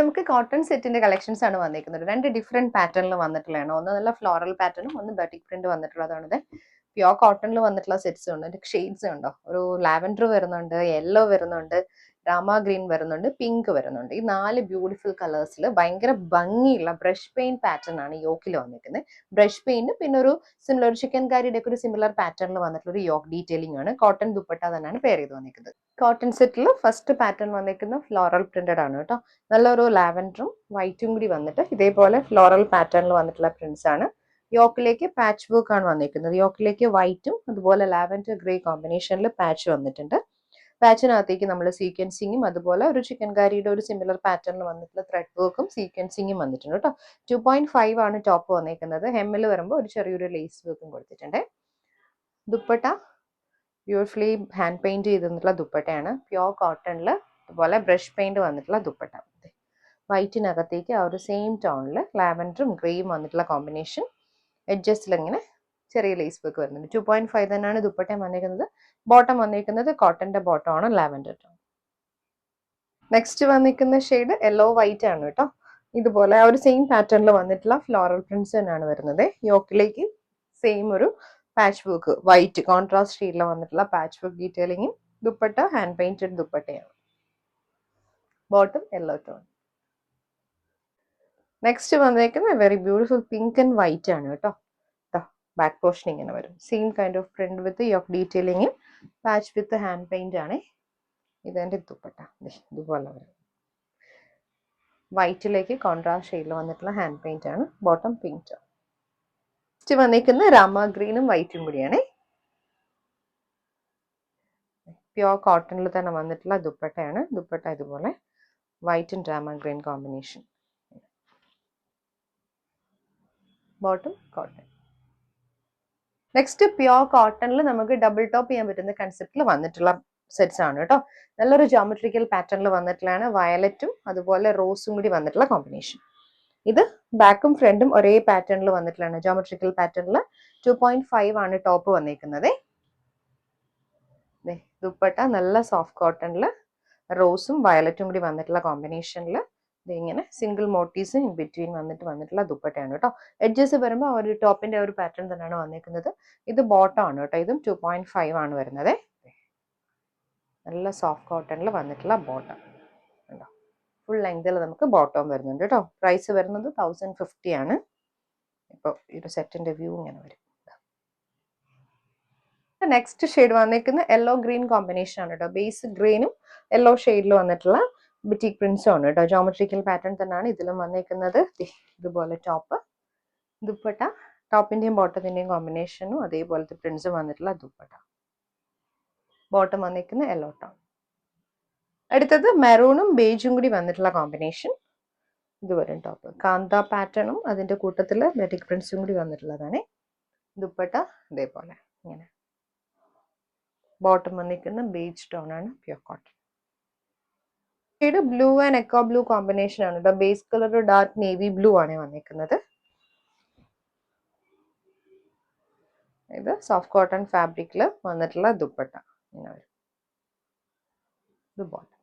നമുക്ക് കോട്ടൺ സെറ്റിന്റെ കളക്ഷൻസ് ആണ് വന്നിരിക്കുന്നത്. രണ്ട് ഡിഫറെന്റ് പാറ്റേണിൽ വന്നിട്ടുള്ളതാണ്. ഒന്ന് നല്ല ഫ്ലോറൽ പാറ്റേണും ഒന്ന് ബട്ടിക് പ്രിന്റ് വന്നിട്ടുള്ളതാണ്. പ്യോർ കോട്ടണിൽ വന്നിട്ടുള്ള സെറ്റ്സ് ഉണ്ട്. ഷെയ്ഡ്സ് ഉണ്ടോ, ഒരു ലാവൻഡർ വരുന്നുണ്ട്, യെല്ലോ വരുന്നുണ്ട്, രാമ ഗ്രീൻ വരുന്നുണ്ട്, പിങ്ക് വരുന്നുണ്ട്. ഈ 4 ബ്യൂട്ടിഫുൾ കളേഴ്സിൽ ഭയങ്കര ഭംഗിയുള്ള ബ്രഷ് പെയിന്റ് പാറ്റേൺ ആണ് യോക്കിൽ വന്നിരിക്കുന്നത്. ബ്രഷ് പെയിന്റ് പിന്നെ ഒരു സിമിലർ ചിക്കൻ കാരിയുടെ ഒക്കെ ഒരു സിമിലർ പാറ്റേണിൽ വന്നിട്ടുള്ള ഒരു യോക്ക് ഡീറ്റെയിലിംഗ് ആണ്. കോട്ടൺ ദുപ്പട്ട തന്നെയാണ് പെയർ ചെയ്ത് വന്നിരിക്കുന്നത്. കോട്ടൺ സെറ്റിൽ ഫസ്റ്റ് പാറ്റേൺ വന്നിരിക്കുന്ന ഫ്ലോറൽ പ്രിന്റഡ് ആണ് കേട്ടോ. നല്ലൊരു ലാവൻഡറും വൈറ്റും കൂടി വന്നിട്ട് ഇതേപോലെ ഫ്ലോറൽ പാറ്റേണിൽ വന്നിട്ടുള്ള പ്രിന്റ്സ് ആണ്. യോക്കിലേക്ക് പാച്ച് വർക്ക് ആണ് വന്നിരിക്കുന്നത്. യോക്കിലേക്ക് വൈറ്റും അതുപോലെ ലാവൻഡർ ഗ്രേ കോമ്പിനേഷനിൽ പാച്ച് വന്നിട്ടുണ്ട്. പാച്ചിനകത്തേക്ക് നമ്മൾ സീക്വൻസിങ്ങും അതുപോലെ ഒരു ചിക്കൻ കാരിയുടെ ഒരു സിമിലർ പാറ്റേണിൽ വന്നിട്ടുള്ള ത്രെഡ് വർക്കും സീക്വൻസിങ്ങും വന്നിട്ടുണ്ട് കേട്ടോ. 2.5 ആണ് ടോപ്പ് വന്നിരിക്കുന്നത്. ഹെമ്മിൽ വരുമ്പോൾ ഒരു ചെറിയൊരു ലേസ് വർക്കും കൊടുത്തിട്ടുണ്ട്. ദുപ്പട്ട ബ്യൂട്ടിഫുള്ളി ഹാൻഡ് പെയിന്റ് ചെയ്തിട്ടുള്ള ദുപ്പട്ടയാണ്. പ്യോർ കോട്ടണിൽ അതുപോലെ ബ്രഷ് പെയിന്റ് വന്നിട്ടുള്ള ദുപ്പട്ട. വൈറ്റിനകത്തേക്ക് ആ ഒരു സെയിം ടോണിൽ ലാവൻഡറും ഗ്രേയും വന്നിട്ടുള്ള കോമ്പിനേഷൻ. എഡ്ജസ്റ്റിൽ ഇങ്ങനെ ചെറിയ ലേസ് വർക്ക് വരുന്നുണ്ട്. 2.5 തന്നെയാണ് ദുപ്പട്ടയും വന്നിരിക്കുന്നത്. ബോട്ടം വന്നിരിക്കുന്നത് കോട്ടന്റെ ബോട്ടം ആണ്, ലാവൻഡർ ടോൺ. നെക്സ്റ്റ് വന്നിരിക്കുന്ന ഷെയ്ഡ് യെല്ലോ വൈറ്റ് ആണ് കേട്ടോ. ഇതുപോലെ ആ ഒരു സെയിം പാറ്റേണിൽ വന്നിട്ടുള്ള ഫ്ലോറൽ പ്രിന്റ്സ് തന്നെയാണ് വരുന്നത്. യോക്കിലേക്ക് സെയിം ഒരു പാച്ച് വർക്ക് വൈറ്റ് കോൺട്രാസ്റ്റ് ഷെയ്ഡിൽ വന്നിട്ടുള്ള പാച്ച് വർക്ക് ഡീറ്റെയിലിങ്ങും. ദുപ്പട്ട ഹാൻഡ് പെയിന്റഡ് ദുപ്പട്ടയാണ്. Bottom yellow tone. നെക്സ്റ്റ് വന്നേക്കുന്ന very beautiful pink and white ആണ് കേട്ടോ. ബാക്ക് പോർഷൻ ഇങ്ങനെ വരും. Same kind of print with yoke detailing, patch with hand paint ആണ്. ഇതെന്റെ ദുപ്പട്ട ഇതുപോലെ വരും. വൈറ്റിലേക്ക് കോൺട്രാസ്റ്റ് ഷെയ്ഡിൽ വന്നിട്ടുള്ള ഹാൻഡ് പെയിന്റ് ആണ്. Bottom pink. നെക്സ്റ്റ് വന്നിരിക്കുന്ന രാമ ഗ്രീനും വൈറ്റും കൂടിയാണ്. പ്യോർ കോട്ടണിൽ തന്നെ വന്നിട്ടുള്ള ദുപ്പട്ടയാണ്. ദുപ്പട്ട ഇതുപോലെ white and Rama green combination. Bottom cotton. Next pure കോട്ടണിൽ നമുക്ക് ഡബിൾ ടോപ്പ് ചെയ്യാൻ പറ്റുന്ന കൺസെപ്റ്റിൽ വന്നിട്ടുള്ള സെറ്റ്സ് ആണ് കേട്ടോ. നല്ലൊരു ജോമെട്രിക്കൽ പാറ്റേണിൽ വന്നിട്ടുള്ളതാണ്. വയലറ്റും അതുപോലെ റോസും കൂടി വന്നിട്ടുള്ള കോമ്പിനേഷൻ. ഇത് ബാക്കും ഫ്രണ്ടും ഒരേ പാറ്റേണിൽ വന്നിട്ടുള്ളതാണ്. ജോമെട്രിക്കൽ പാറ്റേണിൽ 2.5 ആണ് ടോപ്പ് വന്നിരിക്കുന്നത്. ദുപ്പട്ട നല്ല സോഫ്റ്റ് കോട്ടണിൽ റോസും വയലറ്റും കൂടി വന്നിട്ടുള്ള കോമ്പിനേഷനിൽ ഇങ്ങനെ സിംഗിൾ മോട്ടീവ്സ് ഇൻ ബിറ്റ്വീൻ വന്നിട്ടുള്ള ദുപ്പട്ടയാണ് കേട്ടോ. എഡ്ജസ് വരുമ്പോൾ ഒരു ടോപ്പിന്റെ ഒരു പാറ്റേൺ തന്നെയാണ് വന്നിരിക്കുന്നത്. ഇത് ബോട്ടം ആണ് കേട്ടോ. ഇതും 2.5 ആണ് വരുന്നത്. നല്ല സോഫ്റ്റ് കോട്ടണിൽ വന്നിട്ടുള്ള ബോട്ടം ഉണ്ടോ. ഫുൾ ലെങ്തിൽ നമുക്ക് ബോട്ടം വരുന്നുണ്ട് കേട്ടോ. പ്രൈസ് വരുന്നത് 1050 ആണ്. ഇപ്പോൾ ഈ ഒരു സെറ്റിന്റെ വ്യൂ ഇങ്ങനെ വരും. നെക്സ്റ്റ് ഷെയ്ഡ് വന്നിരിക്കുന്ന യെല്ലോ ഗ്രീൻ കോമ്പിനേഷൻ ആണ് കേട്ടോ. ബേസ് ഗ്രീനും യെല്ലോ ഷെയ്ഡിൽ വന്നിട്ടുള്ള ബിറ്റിക് പ്രിന്റ്സും ആണ് കേട്ടോ. ജോമെട്രിക്കൽ പാറ്റേൺ തന്നെയാണ് ഇതിലും വന്നിരിക്കുന്നത്. ഇതുപോലെ ടോപ്പ്, ദുപ്പട്ട ടോപ്പിന്റെയും ബോട്ടത്തിന്റെയും കോമ്പിനേഷനും അതേപോലത്തെ പ്രിന്റ്സും വന്നിട്ടുള്ള ദുപ്പട്ട. ബോട്ടം വന്നിരിക്കുന്ന യെല്ലോ ടോൺ. അടുത്തത് മെറൂണും ബേജും കൂടി വന്നിട്ടുള്ള കോമ്പിനേഷൻ. ഇതുവരെ ടോപ്പ് കാന്ത പാറ്റേണും അതിന്റെ കൂട്ടത്തിൽ ബിറ്റിക് പ്രിന്റ്സും കൂടി വന്നിട്ടുള്ളതാണ്. ദുപ്പട്ട ഇതേപോലെ ഇങ്ങനെ. ബോട്ടം വന്നിരിക്കുന്ന ബേജ് ടോൺ ആണ്, pure cotton. Shade blue and echo blue combination ആണ് കേട്ടോ. Base colour dark navy blue ആണ് വന്നിരിക്കുന്നത്. ഇത് സോഫ്റ്റ് കോട്ടൺ ഫാബ്രിക്കിൽ വന്നിട്ടുള്ള ദുപ്പട്ട ഇങ്ങനെ വരും. ഇത് ബോട്ടം.